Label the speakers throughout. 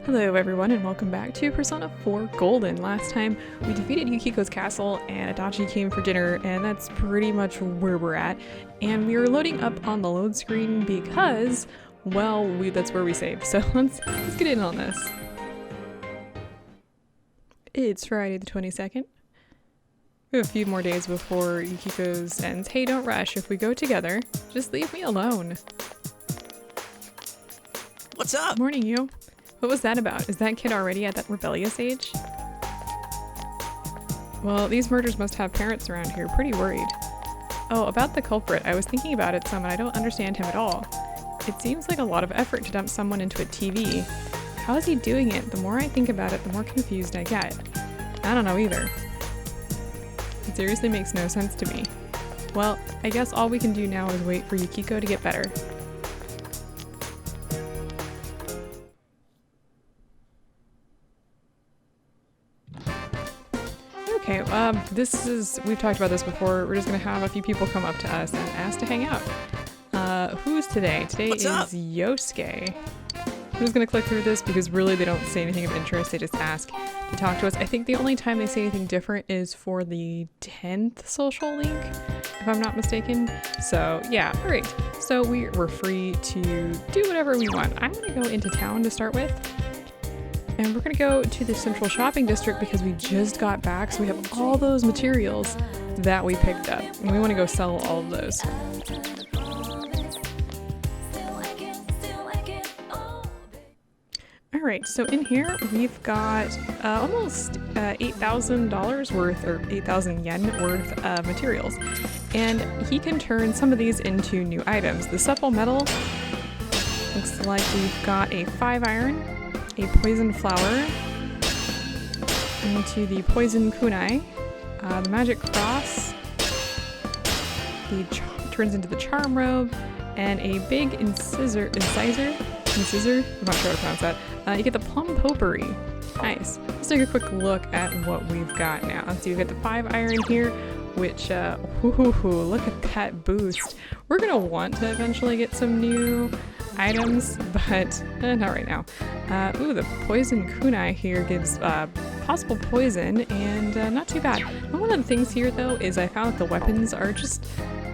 Speaker 1: Hello everyone and welcome back to Persona 4 Golden. Last time we defeated Yukiko's castle and Adachi came for dinner, and that's pretty much where we're at. And we are loading up on the load screen because, well, that's where we saved. So let's get in on this. It's Friday the 22nd. We have a few more days before Yukiko's ends. Hey, don't rush. If we go together, just leave me alone.
Speaker 2: What's up?
Speaker 1: Morning, you. What was that about? Is that kid already at that rebellious age? Well, these murders must have parents around here. Pretty worried. Oh, about the culprit. I was thinking about it some and I don't understand him at all. It seems like a lot of effort to dump someone into a TV. How is he doing it? The more I think about it, the more confused I get. I don't know either. It seriously makes no sense to me. Well, I guess all we can do now is wait for Yukiko to get better. Okay, we've talked about this before. We're just gonna have a few people come up to us and ask to hang out. Who's today? Today is Yosuke. I'm just gonna click through this because really they don't say anything of interest. They just ask to talk to us. I think the only time they say anything different is for the 10th social link, if I'm not mistaken. So yeah, all right. So we're free to do whatever we want. I'm gonna go into town to start with. And we're gonna go to the central shopping district because we just got back, so we have all those materials that we picked up. And we wanna go sell all of those. Alright, so in here we've got almost $8,000 worth, or 8,000 yen worth of materials. And he can turn some of these into new items. The supple metal, looks like we've got a 5-iron, a poison flower, into the poison kunai, the magic cross, turns into the charm robe, and a big incisor, I'm not sure how to pronounce that. You get the plum potpourri. Nice. Let's take a quick look at what we've got now. Let's see, we've got the 5-iron here, which, look at that boost. We're gonna want to eventually get some new items, but not right now. The poison kunai here gives possible poison, and not too bad. And one of the things here though is I found that the weapons are just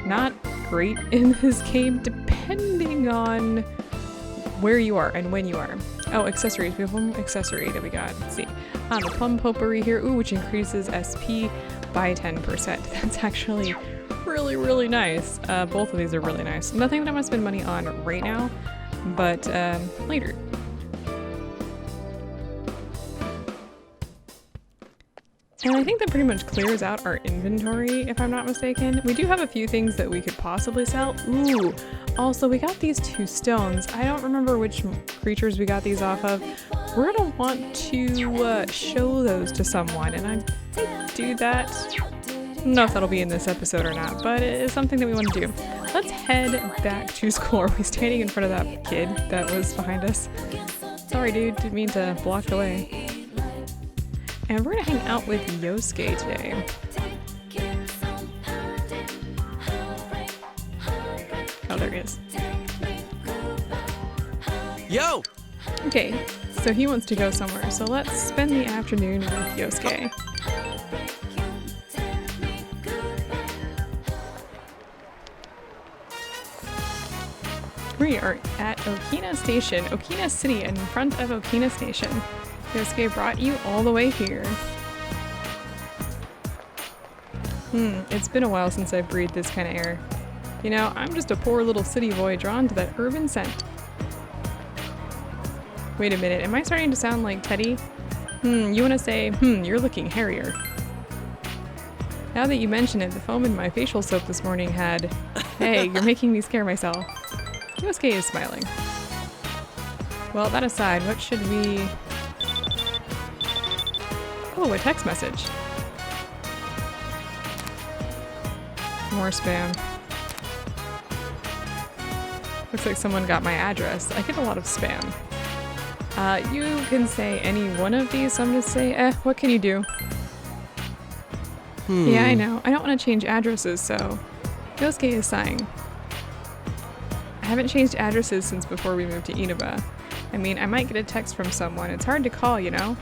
Speaker 1: not great in this game, depending on where you are and when you are. Oh, accessories. We have one accessory that we got. Let's see. The plum potpourri here, which increases SP by 10%. That's actually really, really nice. Both of these are really nice. Nothing that I'm gonna spend money on right now, but later. And I think that pretty much clears out our inventory, if I'm not mistaken. We do have a few things that we could possibly sell. Ooh, also we got these 2 stones. I don't remember which creatures we got these off of. We're gonna want to show those to someone, and I might do that. I don't know if that'll be in this episode or not, but it is something that we want to do. Let's head back to school. Are we standing in front of that kid that was behind us? Sorry dude, didn't mean to block the way. And we're gonna hang out with Yosuke today. Oh, there he is.
Speaker 2: Yo!
Speaker 1: Okay, so he wants to go somewhere, so let's spend the afternoon with Yosuke. We are at Okina Station, Okina City, in front of Okina Station. Yosuke brought you all the way here. It's been a while since I've breathed this kind of air. You know, I'm just a poor little city boy drawn to that urban scent. Wait a minute, am I starting to sound like Teddy? You want to say, you're looking hairier. Now that you mention it, the foam in my facial soap this morning had, hey, you're making me scare myself. Yosuke is smiling. Well, that aside, what should we... Oh, a text message. More spam. Looks like someone got my address. I get a lot of spam. You can say any one of these, so I'm gonna say, what can you do? Yeah, I know. I don't want to change addresses, so... Yosuke is sighing. I haven't changed addresses since before we moved to Inaba. I mean, I might get a text from someone. It's hard to call, you know?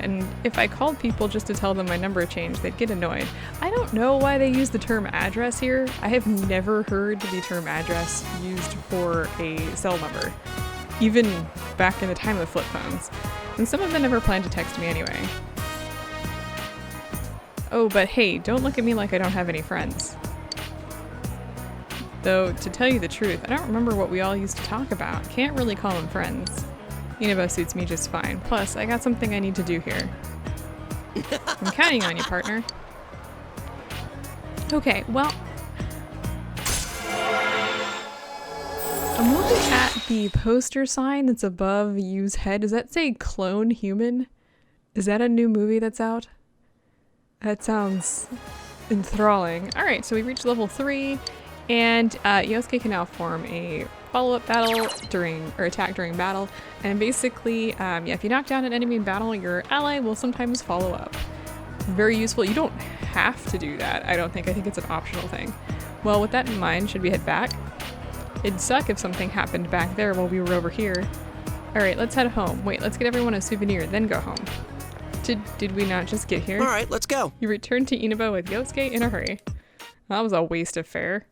Speaker 1: And if I called people just to tell them my number changed, they'd get annoyed. I don't know why they use the term address here. I have never heard the term address used for a cell number, even back in the time of flip phones. And some of them never planned to text me anyway. Oh, but hey, don't look at me like I don't have any friends. Though, to tell you the truth, I don't remember what we all used to talk about. Can't really call them friends. Univo suits me just fine. Plus, I got something I need to do here. I'm counting on you, partner. Okay, well... I'm looking at the poster sign that's above Yu's head. Does that say Clone Human? Is that a new movie that's out? That sounds enthralling. Alright, so we reached level 3, and Yosuke can now form a follow-up battle attack during battle. And basically, yeah, if you knock down an enemy in battle, your ally will sometimes follow up. Very useful. You don't have to do that, I don't think. I think it's an optional thing. Well, with that in mind, should we head back? It'd suck if something happened back there while we were over here. Alright, let's head home. Wait, let's get everyone a souvenir, then go home. Did we not just get here?
Speaker 2: Alright, let's go.
Speaker 1: You returned to Inaba with Yosuke in a hurry. That was a waste of fare.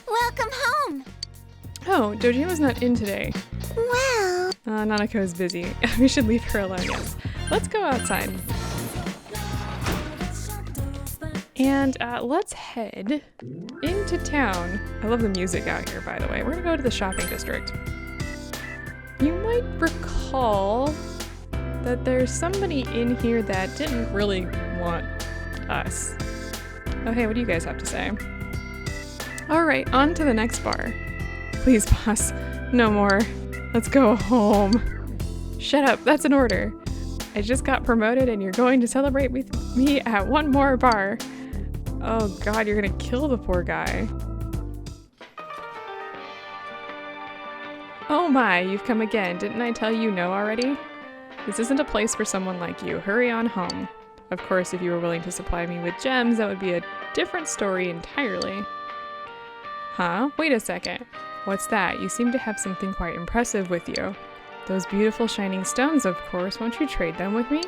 Speaker 3: Welcome home!
Speaker 1: Oh, Dojima's not in today.
Speaker 3: Well...
Speaker 1: Nanako's busy. We should leave her alone, yes. Let's go outside. And let's head into town. I love the music out here, by the way. We're gonna go to the shopping district. You might recall that there's somebody in here that didn't really want us. Oh, hey, what do you guys have to say? Alright, on to the next bar. Please, boss. No more. Let's go home. Shut up, that's an order. I just got promoted and you're going to celebrate with me at one more bar. Oh god, you're gonna kill the poor guy. Oh my, you've come again. Didn't I tell you no already? This isn't a place for someone like you. Hurry on home. Of course, if you were willing to supply me with gems, that would be a different story entirely. Huh? Wait a second. What's that? You seem to have something quite impressive with you. Those beautiful shining stones, of course. Won't you trade them with me?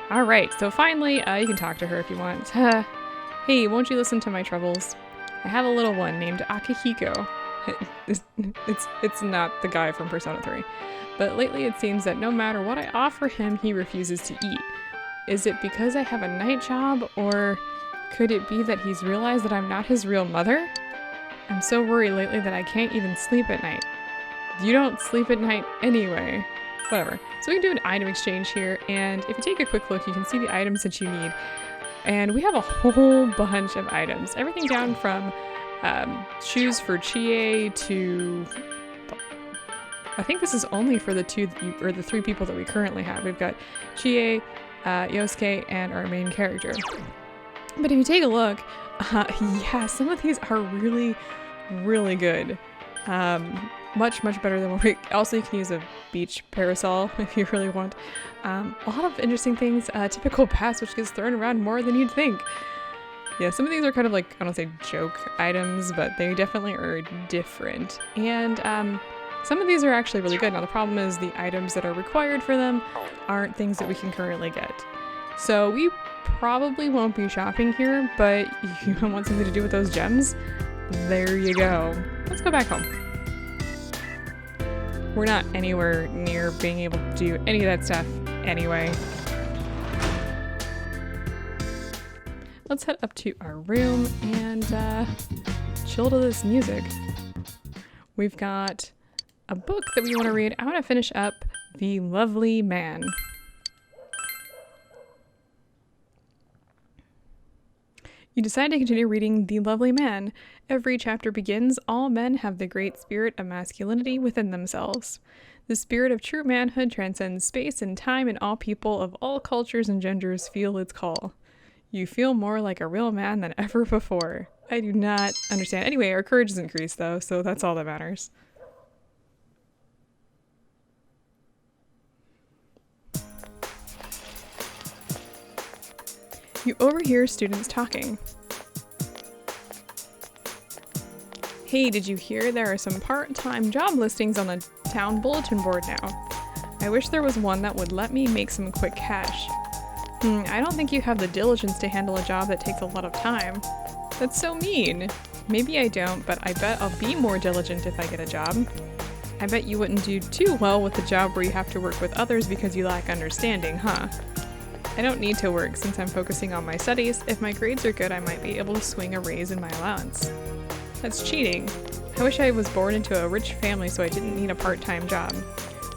Speaker 1: Alright, so finally, you can talk to her if you want. Hey, won't you listen to my troubles? I have a little one named Akihiko. It's not the guy from Persona 3. But lately it seems that no matter what I offer him, he refuses to eat. Is it because I have a night job, or could it be that he's realized that I'm not his real mother? I'm so worried lately that I can't even sleep at night. You don't sleep at night anyway. Whatever. So we can do an item exchange here, and if you take a quick look, you can see the items that you need. And we have a whole bunch of items. Everything down from shoes for Chie to... I think this is only for the the three people that we currently have. We've got Chie, Yosuke, and our main character. But if you take a look, yeah, some of these are really, really good. Much better than what we... Also, you can use a beach parasol if you really want. A lot of interesting things. Typical pass, which gets thrown around more than you'd think. Yeah, some of these are kind of like, I don't say joke items, but they definitely are different. And some of these are actually really good. Now, the problem is the items that are required for them aren't things that we can currently get. So we probably won't be shopping here, but if you want something to do with those gems, there you go. Let's go back home. We're not anywhere near being able to do any of that stuff anyway. Let's head up to our room and chill to this music. We've got a book that we want to read. I want to finish up The Lovely Man. You decide to continue reading The Lovely Man. Every chapter begins, all men have the great spirit of masculinity within themselves. The spirit of true manhood transcends space and time, and all people of all cultures and genders feel its call. You feel more like a real man than ever before. I do not understand. Anyway, our courage is increased though, so that's all that matters. You overhear students talking. Hey, did you hear there are some part-time job listings on the town bulletin board now? I wish there was one that would let me make some quick cash. I don't think you have the diligence to handle a job that takes a lot of time. That's so mean. Maybe I don't, but I bet I'll be more diligent if I get a job. I bet you wouldn't do too well with a job where you have to work with others because you lack understanding, huh? I don't need to work since I'm focusing on my studies. If my grades are good, I might be able to swing a raise in my allowance. That's cheating. I wish I was born into a rich family so I didn't need a part-time job.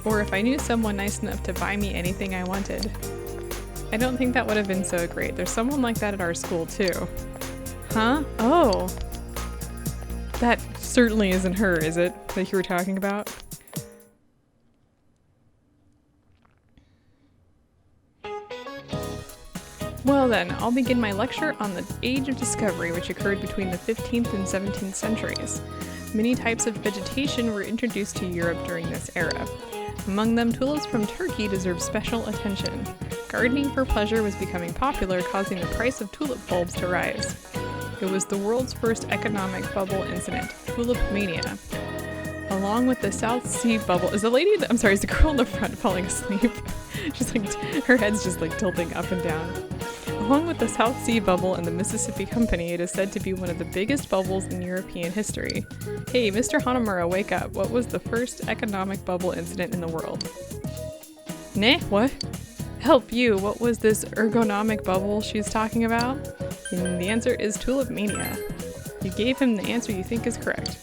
Speaker 1: Or if I knew someone nice enough to buy me anything I wanted. I don't think that would have been so great. There's someone like that at our school too. Huh? Oh. That certainly isn't her, is it? That you were talking about? Well then, I'll begin my lecture on the Age of Discovery, which occurred between the 15th and 17th centuries. Many types of vegetation were introduced to Europe during this era. Among them, tulips from Turkey deserve special attention. Gardening for pleasure was becoming popular, causing the price of tulip bulbs to rise. It was the world's first economic bubble incident, tulip mania. Along with the South Sea bubble, is the girl in the front falling asleep? She's like, her head's just like tilting up and down. Along with the South Sea bubble and the Mississippi Company, it is said to be one of the biggest bubbles in European history. Hey, Mr. Hanamura, wake up. What was the first economic bubble incident in the world? Nah, what? Help you, what was this ergonomic bubble she's talking about? And the answer is tulip mania. You gave him the answer you think is correct.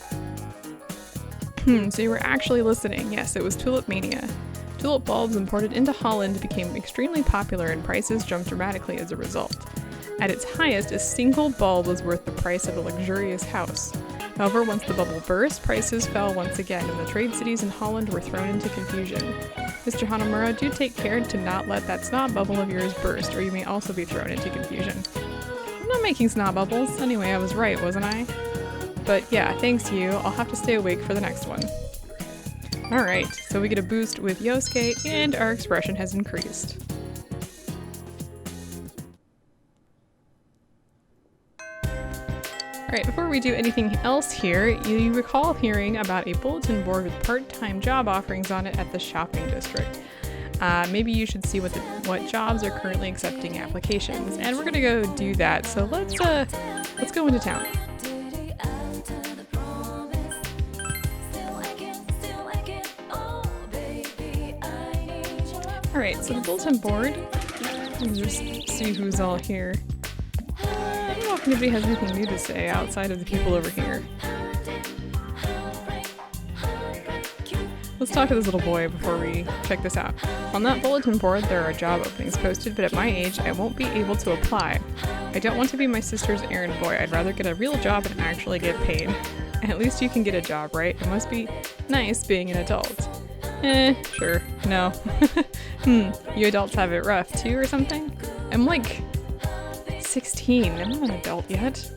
Speaker 1: So you were actually listening. Yes, it was tulip mania. Tulip bulbs imported into Holland became extremely popular and prices jumped dramatically as a result. At its highest, a single bulb was worth the price of a luxurious house. However, once the bubble burst, prices fell once again and the trade cities in Holland were thrown into confusion. Mr. Hanamura, do take care to not let that snot bubble of yours burst, or you may also be thrown into confusion. I'm not making snot bubbles. Anyway, I was right, wasn't I? But yeah, thanks you. I'll have to stay awake for the next one. Alright, so we get a boost with Yosuke, and our expression has increased. Alright, before we do anything else here, you recall hearing about a bulletin board with part-time job offerings on it at the shopping district. Maybe you should see what jobs are currently accepting applications, and we're gonna go do that. So let's go into town. Alright, so the bulletin board, let's just see who's all here. I don't know if anybody has anything new to say outside of the people over here. Let's talk to this little boy before we check this out. On that bulletin board, there are job openings posted, but at my age, I won't be able to apply. I don't want to be my sister's errand boy. I'd rather get a real job and actually get paid. At least you can get a job, right? It must be nice being an adult. Sure. No. You adults have it rough too or something? I'm like 16. I'm not an adult yet.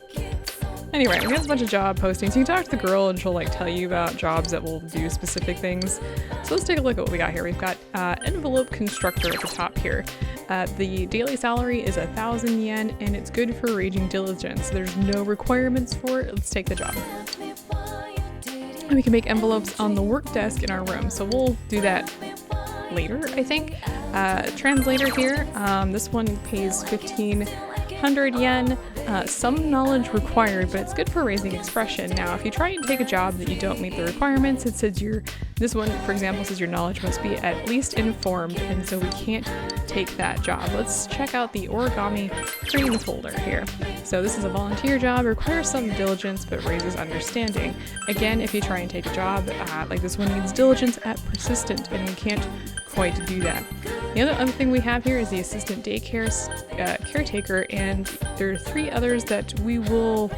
Speaker 1: Anyway, we have a bunch of job postings. You can talk to the girl and she'll like tell you about jobs that will do specific things. So let's take a look at what we got here. We've got envelope constructor at the top here. The daily salary is 1,000 yen and it's good for raging diligence. There's no requirements for it. Let's take the job. And we can make envelopes on the work desk in our room. So we'll do that later, I think. Translator here. This one pays 1,500 yen. Some knowledge required, but it's good for raising expression. Now, if you try and take a job that you don't meet the requirements, it says this one, for example, says your knowledge must be at least informed, and so we can't take that job. Let's check out the origami training folder here. So this is a volunteer job, requires some diligence, but raises understanding. Again, if you try and take a job like this one needs diligence at persistent, and we can't quite do that. The other thing we have here is the assistant daycare caretaker, and there are 3 others that we will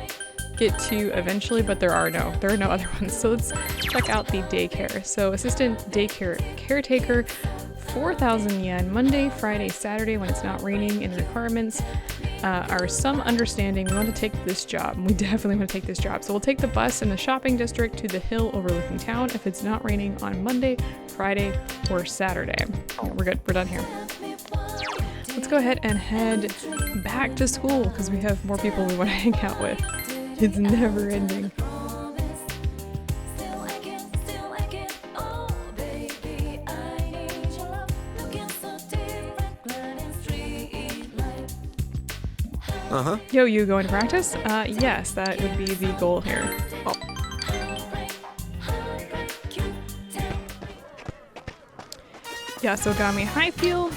Speaker 1: get to eventually, but there are no other ones. So let's check out the daycare. So assistant daycare caretaker, 4,000 yen, Monday, Friday, Saturday when it's not raining, and the requirements are some understanding. We want to take this job. We definitely want to take this job. So we'll take the bus in the shopping district to the hill overlooking town if it's not raining on Monday, Friday, or Saturday. We're good. We're done here. Let's go ahead and head back to school because we have more people we want to hang out with. It's never ending.
Speaker 2: Uh-huh.
Speaker 1: Yo, you going to practice? Yes, that would be the goal here. Oh. Yasogami Highfield,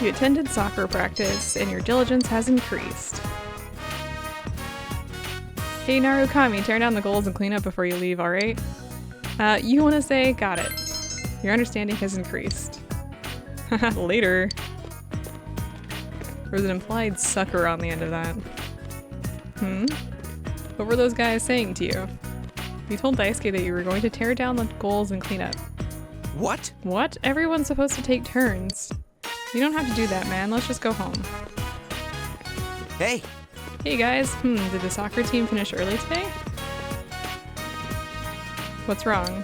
Speaker 1: you attended soccer practice and your diligence has increased. Hey Narukami, tear down the goals and clean up before you leave, alright? You want to say, got it. Your understanding has increased. Later. There's an implied sucker on the end of that. What were those guys saying to you? You told Daisuke that you were going to tear down the goals and clean up.
Speaker 2: What?
Speaker 1: What? Everyone's supposed to take turns. You don't have to do that, man. Let's just go home.
Speaker 2: Hey.
Speaker 1: Hey guys, did the soccer team finish early today? What's wrong?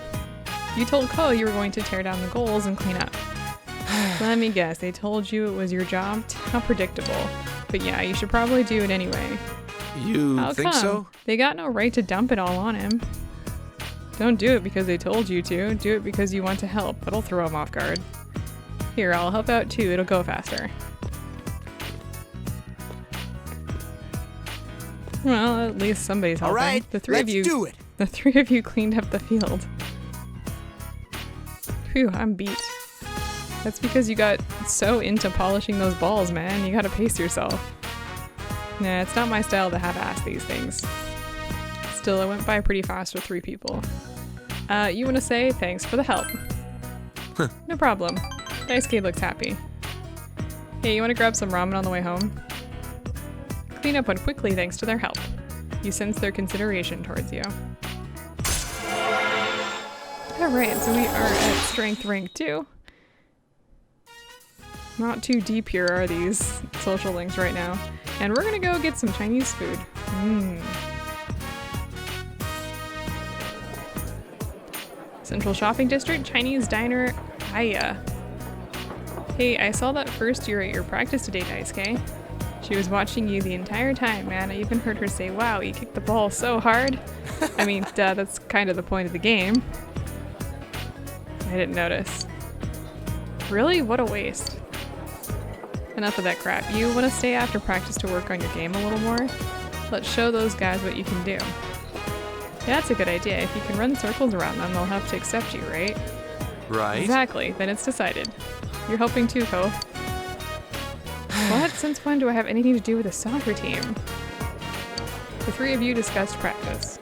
Speaker 1: You told Ko you were going to tear down the goals and clean up. Let me guess, they told you it was your job? How predictable. But yeah, you should probably do it anyway.
Speaker 2: You
Speaker 1: How
Speaker 2: think
Speaker 1: come?
Speaker 2: so?
Speaker 1: They got no right to dump it all on him. Don't do it because they told you to. Do it because you want to help. It'll throw him off guard. Here, I'll help out too. It'll go faster. Well, at least somebody's helping.
Speaker 2: All right,
Speaker 1: The three
Speaker 2: let's
Speaker 1: of you,
Speaker 2: do it.
Speaker 1: The three of you cleaned up the field. Phew, I'm beat. That's because you got so into polishing those balls, man. You gotta pace yourself. Nah, it's not my style to half-ass these things. Still, I went by pretty fast with 3 people. You want to say thanks for the help? No problem. Daisuke looks happy. Hey, you want to grab some ramen on the way home? Clean up went quickly thanks to their help. You sense their consideration towards you. Alright, so we are at strength rank 2. Not too deep here are these social links right now. And we're gonna go get some Chinese food. Central Shopping District, Chinese Diner, Hiya. Hey, I saw that first year at your practice today, Daisuke. She was watching you the entire time, man. I even heard her say, wow, you kicked the ball so hard. I mean, duh, that's kind of the point of the game. I didn't notice. Really? What a waste. Enough of that crap. You want to stay after practice to work on your game a little more? Let's show those guys what you can do. Yeah, that's a good idea. If you can run circles around them, they'll have to accept you, right?
Speaker 2: Right.
Speaker 1: Exactly. Then it's decided. You're helping too, Ko. What? Since when do I have anything to do with a soccer team? The 3 of you discussed practice.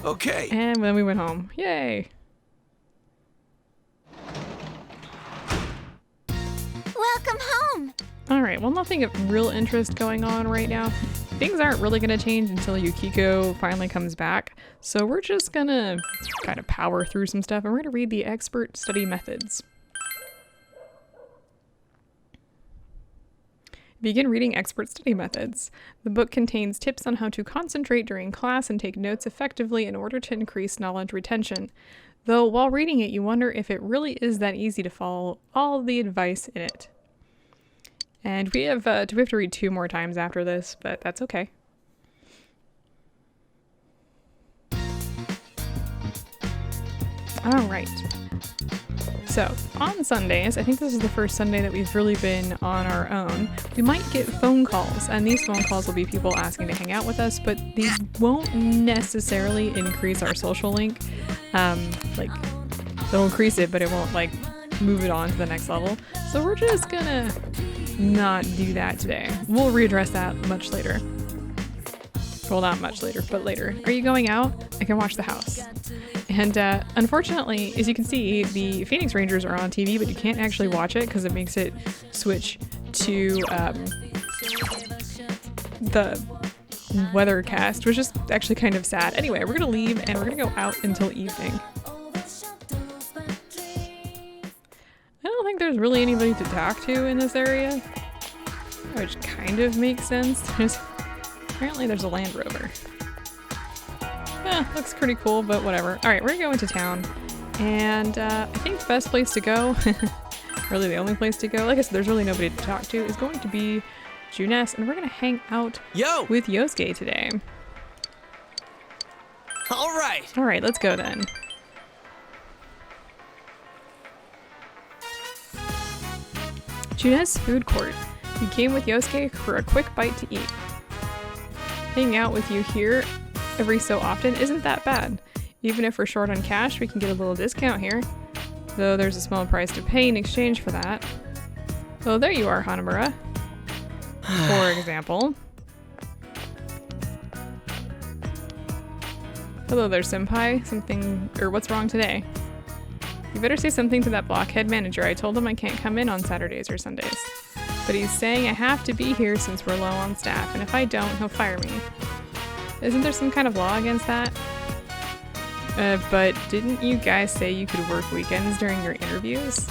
Speaker 2: Okay.
Speaker 1: And then we went home. Yay!
Speaker 3: Welcome home.
Speaker 1: Alright, well nothing of real interest going on right now. Things aren't really going to change until Yukiko finally comes back, so we're just gonna kind of power through some stuff and we're gonna read the expert study methods. Begin reading expert study methods. The book contains tips on how to concentrate during class and take notes effectively in order to increase knowledge retention. Though while reading it, you wonder if it really is that easy to follow all the advice in it. And we have to read 2 more times after this, but that's okay. All right. So on Sundays, I think this is the first Sunday that we've really been on our own, we might get phone calls, and these phone calls will be people asking to hang out with us, but these won't necessarily increase our social link. Like, they'll increase it, but it won't like move it on to the next level. So we're just gonna not do that today. We'll readdress that much later. Well, not much later, but later. Are you going out? I can watch the house. And unfortunately, as you can see, the Phoenix Rangers are on TV, but you can't actually watch it because it makes it switch to the weathercast, which is actually kind of sad. Anyway, we're gonna leave and we're gonna go out until evening. I don't think there's really anybody to talk to in this area, which kind of makes sense. Apparently there's a Land Rover. Looks pretty cool, but whatever. Alright, we're gonna go into town. And I think the best place to go, really the only place to go, like I said, there's really nobody to talk to, is going to be Junes, and we're gonna hang out with Yosuke today. Alright, let's go then. Junes Food Court. You came with Yosuke for a quick bite to eat. Hanging out with you here every so often isn't that bad. Even if we're short on cash, we can get a little discount here. Though there's a small price to pay in exchange for that. Oh, there you are, Hanamura. For example. Hello there, senpai. What's wrong today? You better say something to that blockhead manager. I told him I can't come in on Saturdays or Sundays. But he's saying I have to be here since we're low on staff, and if I don't, he'll fire me. Isn't there some kind of law against that? But didn't you guys say you could work weekends during your interviews?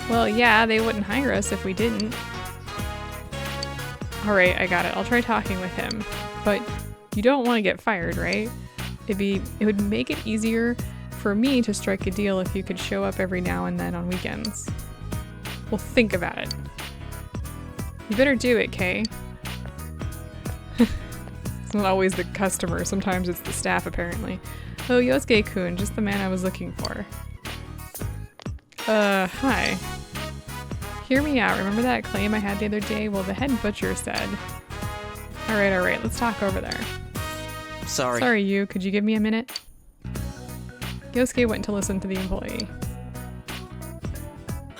Speaker 1: Well, yeah, they wouldn't hire us if we didn't. Alright, I got it. I'll try talking with him. But you don't want to get fired, right? It would make it easier for me to strike a deal if you could show up every now and then on weekends. Well, think about it. You better do it, Kay. It's not always the customer. Sometimes it's the staff, apparently. Oh, Yosuke-kun, just the man I was looking for. Hi. Hear me out. Remember that claim I had the other day? Well, the head butcher said... Alright, let's talk over there. Sorry, you. Could you give me a minute? Yosuke went to listen to the employee.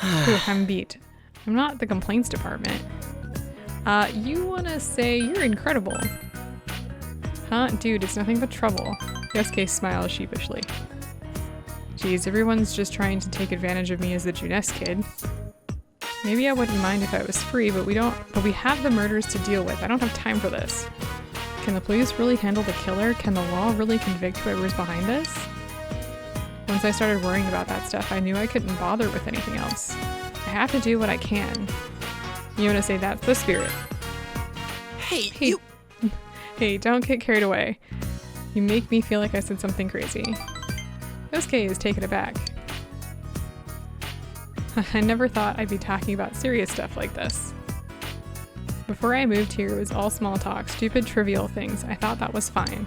Speaker 1: Ooh, I'm beat. I'm not the complaints department. You wanna say you're incredible. Huh? Dude, it's nothing but trouble. Yosuke smiles sheepishly. Geez, everyone's just trying to take advantage of me as the Juness kid. Maybe I wouldn't mind if I was free, but we have the murders to deal with. I don't have time for this. Can the police really handle the killer? Can the law really convict whoever's behind this? Once I started worrying about that stuff, I knew I couldn't bother with anything else. I have to do what I can. You wanna say that's the spirit?
Speaker 2: Hey,
Speaker 1: Hey.
Speaker 2: you...
Speaker 1: Hey, don't get carried away. You make me feel like I said something crazy. Yosuke is taken aback. I never thought I'd be talking about serious stuff like this. Before I moved here, it was all small talk, stupid, trivial things. I thought that was fine.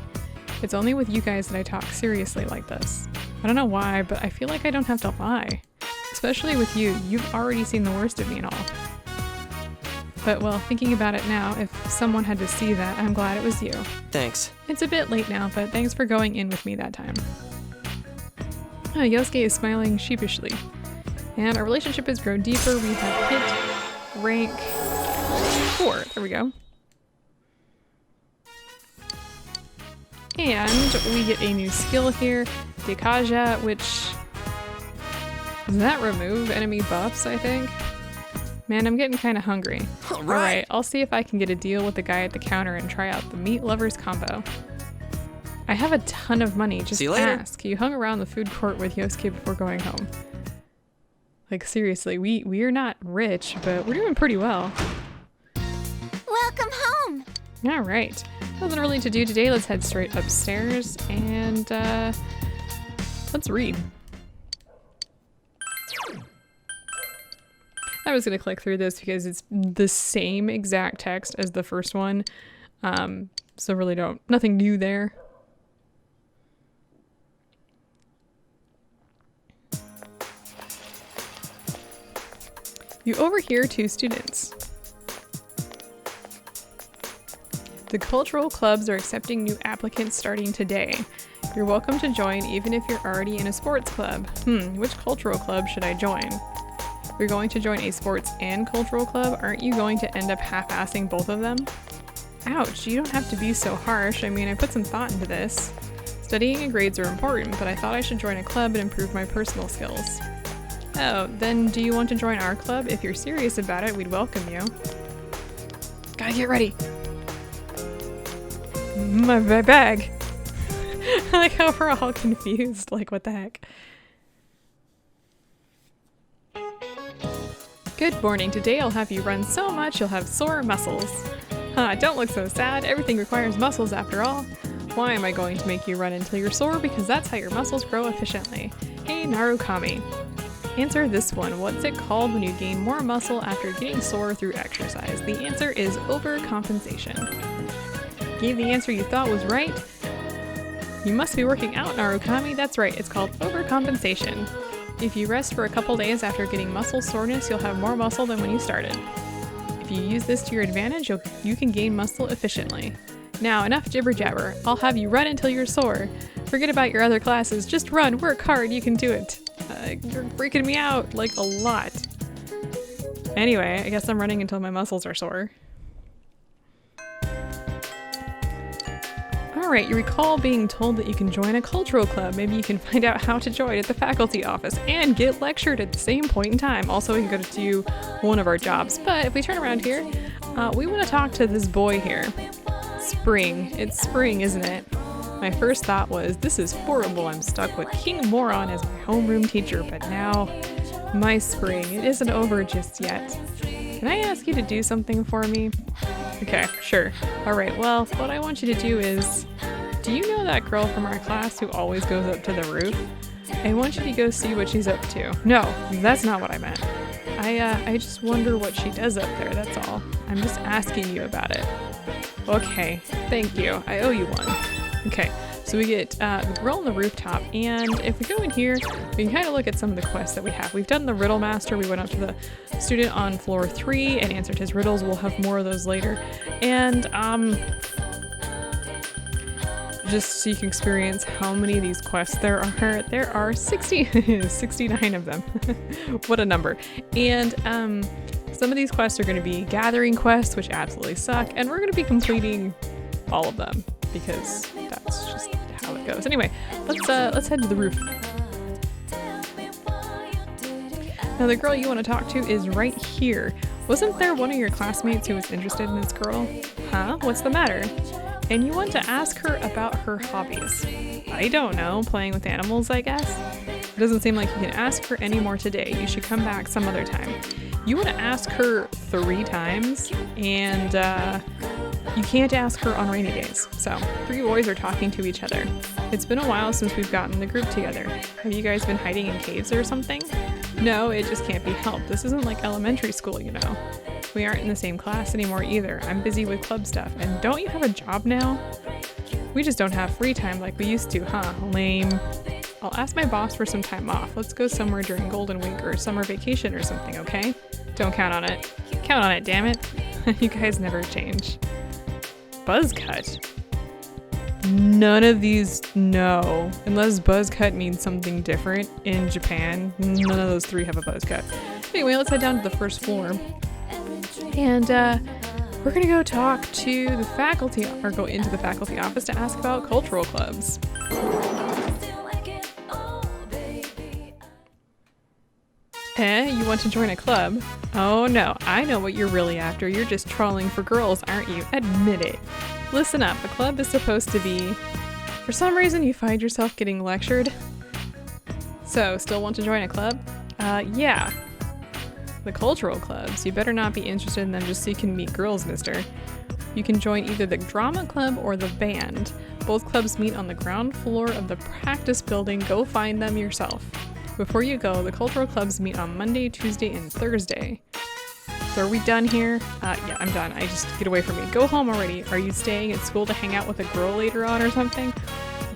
Speaker 1: It's only with you guys that I talk seriously like this. I don't know why, but I feel like I don't have to lie. Especially with you. You've already seen the worst of me and all. But, well, thinking about it now, if someone had to see that, I'm glad it was you.
Speaker 4: Thanks.
Speaker 1: It's a bit late now, but thanks for going in with me that time. Yosuke is smiling sheepishly. And our relationship has grown deeper. We have hit rank 4. There we go. And we get a new skill here, Dekaja, which... Does that remove enemy buffs, I think? Man, I'm getting kind of hungry. Alright, I'll see if I can get a deal with the guy at the counter and try out the Meat Lovers combo. I have a ton of money, just ask. You hung around the food court with Yosuke before going home. Like, seriously, we are not rich, but we're doing pretty well.
Speaker 3: Welcome home!
Speaker 1: Alright. Nothing really to do today. Let's head straight upstairs and let's read. I was going to click through this because it's the same exact text as the first one. So really nothing new there. You overhear 2 students. The cultural clubs are accepting new applicants starting today. You're welcome to join even if you're already in a sports club. Which cultural club should I join? You're going to join a sports and cultural club? Aren't you going to end up half-assing both of them? Ouch, you don't have to be so harsh. I mean, I put some thought into this. Studying and grades are important, but I thought I should join a club and improve my personal skills. Oh, then do you want to join our club? If you're serious about it, we'd welcome you. Gotta get ready. My bag. I like how we're all confused. Like, what the heck? Good morning. Today I'll have you run so much you'll have sore muscles. Don't look so sad. Everything requires muscles after all. Why am I going to make you run until you're sore? Because that's how your muscles grow efficiently. Hey, Narukami. Answer this one. What's it called when you gain more muscle after getting sore through exercise? The answer is overcompensation. Gave the answer you thought was right? You must be working out, Narukami. That's right, it's called overcompensation. If you rest for a couple days after getting muscle soreness, you'll have more muscle than when you started. you use this to your advantage, you can gain muscle efficiently. Now, enough jibber jabber. I'll have you run until you're sore. Forget about your other classes. Just run, work hard, you can do it. You're freaking me out, like, a lot. Anyway, I guess I'm running until my muscles are sore. Alright, you recall being told that you can join a cultural club. Maybe you can find out how to join at the faculty office and get lectured at the same point in time. Also, we can go to do one of our jobs. But if we turn around here, we want to talk to this boy here. Spring. It's spring, isn't it? My first thought was, this is horrible. I'm stuck with King Moron as my homeroom teacher, but now, my spring. It isn't over just yet. Can I ask you to do something for me? Okay, sure. Alright, well, what I want you to do is, do you know that girl from our class who always goes up to the roof? I want you to go see what she's up to. No, that's not what I meant. I just wonder what she does up there, that's all. I'm just asking you about it. Okay, thank you. I owe you one. Okay, so we get the girl on the rooftop, and if we go in here, we can kind of look at some of the quests that we have. We've done the Riddle Master. We went up to the student on floor 3 and answered his riddles. We'll have more of those later. And just so you can experience how many of these quests there are 69 of them. What a number. And some of these quests are going to be gathering quests, which absolutely suck, and we're going to be completing all of them because that's just how it goes. Anyway, let's head to the roof. Now the girl you want to talk to is right here. Wasn't there one of your classmates who was interested in this girl? Huh? What's the matter? And you want to ask her about her hobbies. I don't know, playing with animals, I guess? It doesn't seem like you can ask her anymore today. You should come back some other time. You want to ask her 3 times, and you can't ask her on rainy days. So, 3 boys are talking to each other. It's been a while since we've gotten the group together. Have you guys been hiding in caves or something? No, it just can't be helped. This isn't like elementary school, you know. We aren't in the same class anymore either. I'm busy with club stuff. And don't you have a job now? We just don't have free time like we used to, huh? Lame. I'll ask my boss for some time off. Let's go somewhere during Golden Week or summer vacation or something, okay? Don't count on it. Count on it, damn it. You guys never change. Buzz cut. None of these, no. Unless buzz cut means something different in Japan, none of those 3 have a buzz cut. Anyway, let's head down to the first floor. And we're gonna go talk to the faculty, or go into the faculty office to ask about cultural clubs. You want to join a club? Oh no, I know what you're really after. You're just trolling for girls, aren't you? Admit it. Listen up, a club is supposed to be... For some reason you find yourself getting lectured. So, still want to join a club? Yeah. The cultural clubs. You better not be interested in them just so you can meet girls, mister. You can join either the drama club or the band. Both clubs meet on the ground floor of the practice building. Go find them yourself. Before you go, the cultural clubs meet on Monday, Tuesday, and Thursday. So are we done here? Yeah, I'm done. Get away from me. Go home already. Are you staying at school to hang out with a girl later on or something?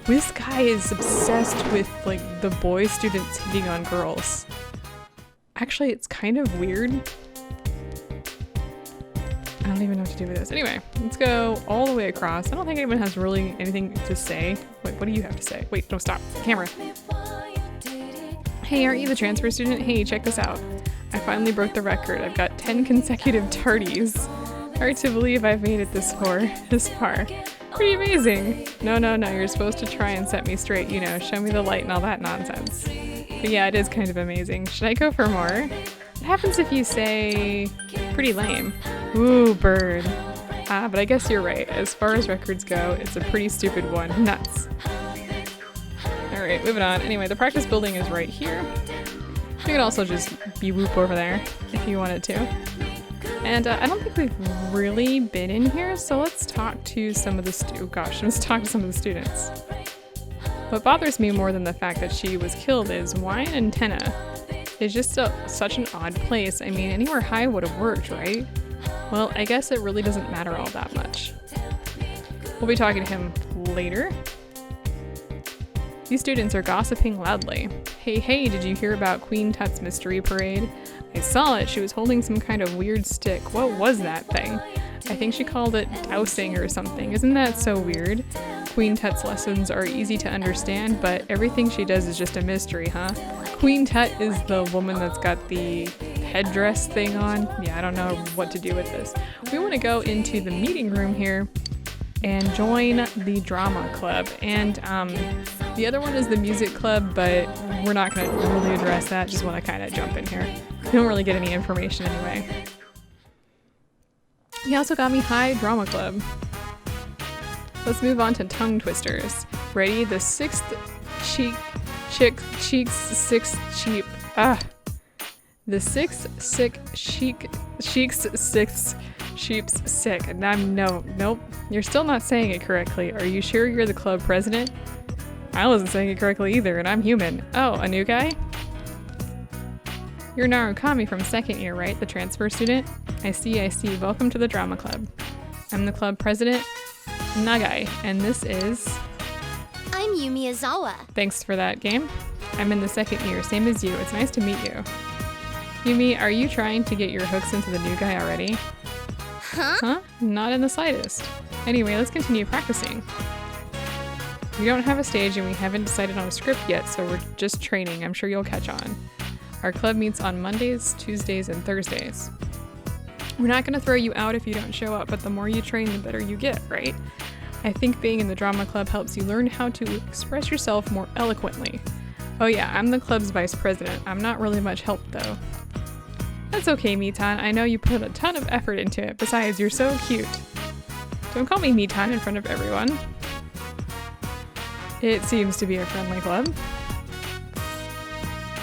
Speaker 1: This guy is obsessed with, like, the boy students hitting on girls. Actually, it's kind of weird. I don't even know what to do with this. Anyway, let's go all the way across. I don't think anyone has really anything to say. Wait, what do you have to say? Wait, no, stop. Camera. Hey, aren't you the transfer student? Hey, check this out. I finally broke the record. I've got 10 consecutive tardies. Hard to believe I've made it this far. Pretty amazing. No, you're supposed to try and set me straight, you know, show me the light and all that nonsense. But yeah, it is kind of amazing. Should I go for more? What happens if you say, pretty lame? Ooh, bird. But I guess you're right. As far as records go, it's a pretty stupid one. Nuts. Alright, moving on. Anyway, the practice building is right here. You could also just be-whoop over there if you wanted to. And I don't think we've really been in here, so let's talk to some of the students. What bothers me more than the fact that she was killed is why an antenna? It's just such an odd place. I mean, anywhere high would have worked, right? Well, I guess it really doesn't matter all that much. We'll be talking to him later. These students are gossiping loudly. Hey, did you hear about Queen Tut's mystery parade? I saw it. She was holding some kind of weird stick. What was that thing? I think she called it dowsing or something. Isn't that so weird? Queen Tut's lessons are easy to understand, but everything she does is just a mystery, huh? Queen Tut is the woman that's got the headdress thing on. Yeah, I don't know what to do with this. We want to go into the meeting room here and join the drama club. And the other one is the music club, but we're not going to really address that. Just want to kind of jump in here. We don't really get any information anyway. He also got me high drama club. Let's move on to tongue twisters. Ready? The sixth sheep's sick. And nope. You're still not saying it correctly. Are you sure you're the club president? I wasn't saying it correctly either, and I'm human. Oh, a new guy? You're Narukami from second year, right? The transfer student? I see. Welcome to the drama club. I'm the club president, Nagai, and this is...
Speaker 3: I'm Yumi Azawa.
Speaker 1: Thanks for that, game. I'm in the second year, same as you. It's nice to meet you. Yumi, are you trying to get your hooks into the new guy already? Huh? Not in the slightest. Anyway, let's continue practicing. We don't have a stage and we haven't decided on a script yet, so we're just training. I'm sure you'll catch on. Our club meets on Mondays, Tuesdays, and Thursdays. We're not going to throw you out if you don't show up, but the more you train, the better you get, right? I think being in the drama club helps you learn how to express yourself more eloquently. Oh yeah, I'm the club's vice president. I'm not really much help though. That's okay, Mitan. I know you put a ton of effort into it. Besides, you're so cute. Don't call me Mitan in front of everyone. It seems to be a friendly club.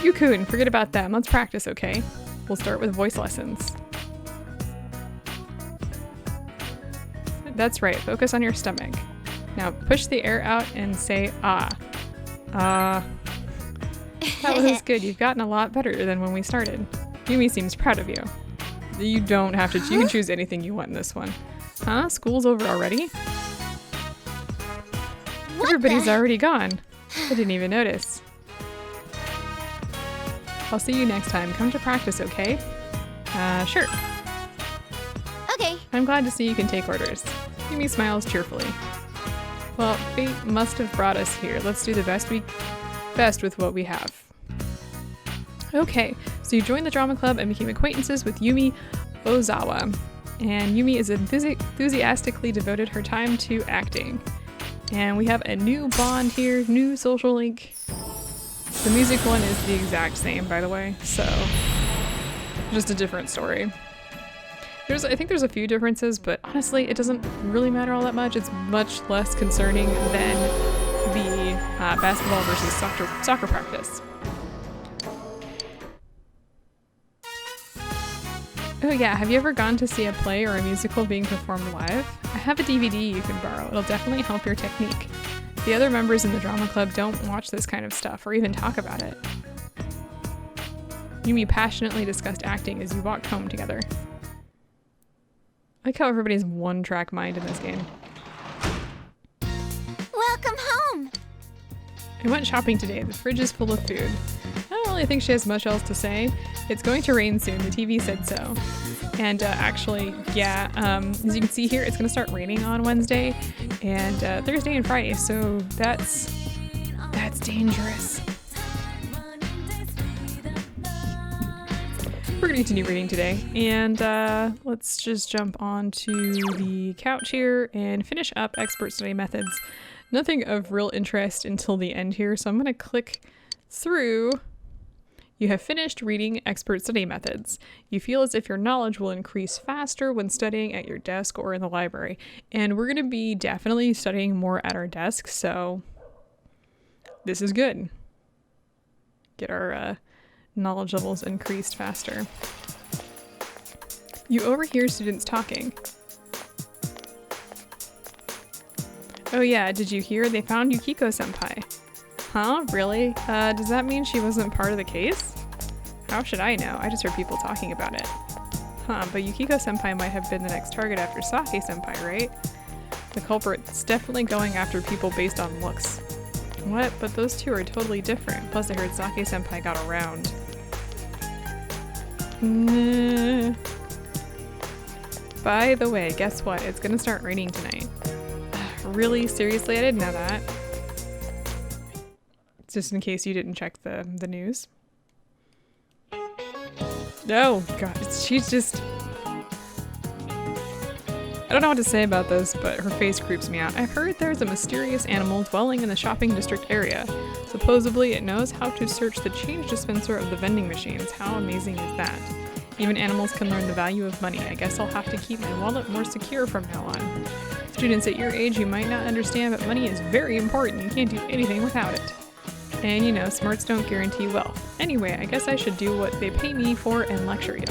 Speaker 1: Yukun, forget about them. Let's practice, okay? We'll start with voice lessons. That's right, focus on your stomach. Now push the air out and say ah. That was good. You've gotten a lot better than when we started. Yumi seems proud of you. You don't have to, you can choose anything you want in this one. Huh? School's over already? Everybody's already gone. I didn't even notice. I'll see you next time. Come to practice, okay? Sure.
Speaker 3: Okay.
Speaker 1: I'm glad to see you can take orders. Yumi smiles cheerfully. Well, fate must have brought us here. Let's do the best with what we have. Okay, so you joined the drama club and became acquaintances with Yumi Ozawa. And Yumi is enthusiastically devoted her time to acting. And we have a new bond here, new social link. The music one is the exact same, by the way, so just a different story. I think there's a few differences, but honestly, it doesn't really matter all that much. It's much less concerning than the basketball versus soccer practice. Oh yeah, have you ever gone to see a play or a musical being performed live? I have a DVD you can borrow. It'll definitely help your technique. The other members in the drama club don't watch this kind of stuff or even talk about it. Yumi passionately discussed acting as you walked home together. I like how everybody's one-track mind in this game.
Speaker 3: Welcome home!
Speaker 1: I went shopping today. The fridge is full of food. I don't really think she has much else to say. It's going to rain soon. The TV said so. And actually, yeah, as you can see here, it's going to start raining on Wednesday and Thursday and Friday. So that's dangerous. We're going to continue reading today, and let's just jump onto the couch here and finish up expert study methods. Nothing of real interest until the end here, so I'm going to click through. You have finished reading expert study methods. You feel as if your knowledge will increase faster when studying at your desk or in the library, and we're going to be definitely studying more at our desk, so this is good. Get our knowledge levels increased faster. You overhear students talking. Oh yeah, did you hear they found Yukiko-senpai? Huh? Really? Does that mean she wasn't part of the case? How should I know? I just heard people talking about it. Huh, but Yukiko-senpai might have been the next target after Sake-senpai, right? The culprit's definitely going after people based on looks. What? But those two are totally different. Plus I heard Sake-senpai got around. Nah. By the way, guess what? It's gonna start raining tonight. Really? Seriously? I didn't know that. Just in case you didn't check the news. Oh god, she's just... I don't know what to say about this, but her face creeps me out. I've heard there's a mysterious animal dwelling in the shopping district area. Supposedly it knows how to search the change dispenser of the vending machines. How amazing is that? Even animals can learn the value of money. I guess I'll have to keep my wallet more secure from now on. Students at your age, you might not understand, but money is very important. You can't do anything without it. And you know, smarts don't guarantee wealth. Anyway, I guess I should do what they pay me for and lecture you.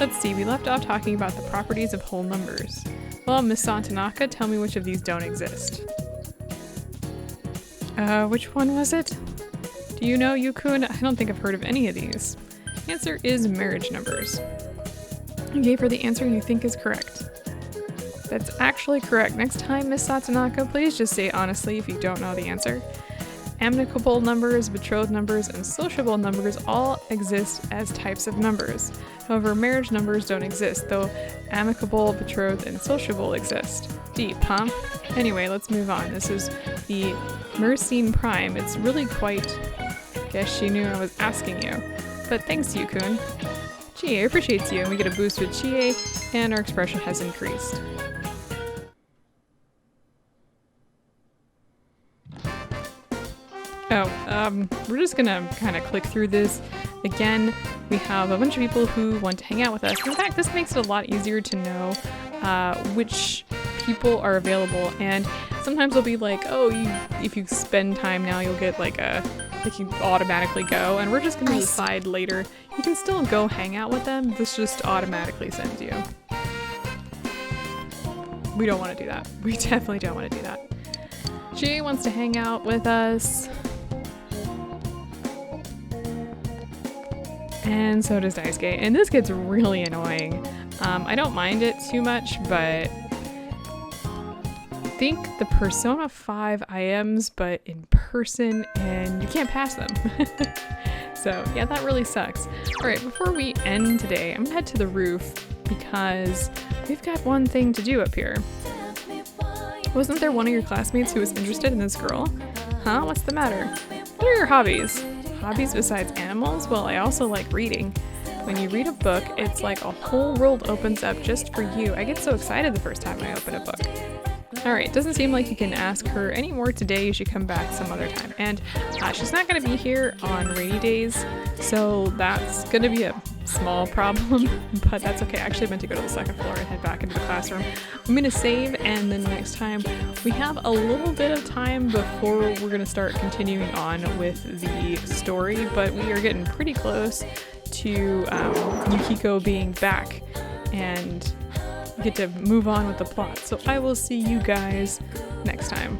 Speaker 1: Let's see, we left off talking about the properties of whole numbers. Well, Miss Santanaka, tell me which of these don't exist. Which one was it? Do you know, Yukun? I don't think I've heard of any of these. The answer is marriage numbers. You gave her the answer you think is correct. That's actually correct. Next time, Miss Satanaka, please just say honestly if you don't know the answer. Amicable numbers, betrothed numbers, and sociable numbers all exist as types of numbers. However, marriage numbers don't exist, though amicable, betrothed, and sociable exist. Deep, huh? Anyway, let's move on. This is the Myrcene Prime. It's really quite... Guess she knew I was asking you. But thanks, Yukun. Chie appreciates you, and we get a boost with Chie, and our expression has increased. We're just gonna kind of click through this. Again, we have a bunch of people who want to hang out with us. In fact, this makes it a lot easier to know which people are available, and sometimes they'll be like, oh, if you spend time now, you'll get like you automatically go, and we're just gonna decide later. You can still go hang out with them, this just automatically sends you. We don't want to do that. We definitely don't want to do that. She wants to hang out with us. And so does Daisuke. And this gets really annoying. I don't mind it too much, but think the Persona 5 IMs, but in person, and you can't pass them. So yeah, that really sucks. All right, before we end today, I'm gonna head to the roof because we've got one thing to do up here. Wasn't there one of your classmates who was interested in this girl? Huh? What's the matter? What are your hobbies? Hobbies besides animals? Well, I also like reading. When you read a book, it's like a whole world opens up just for you. I get so excited the first time I open a book. Alright, doesn't seem like you can ask her any more today. You should come back some other time. And she's not going to be here on rainy days, so that's going to be a small problem, but that's okay. I actually meant to go to the second floor and head back into the classroom. I'm going to save, and then next time we have a little bit of time before we're going to start continuing on with the story, but we are getting pretty close to Yukiko being back and get to move on with the plot. So I will see you guys next time.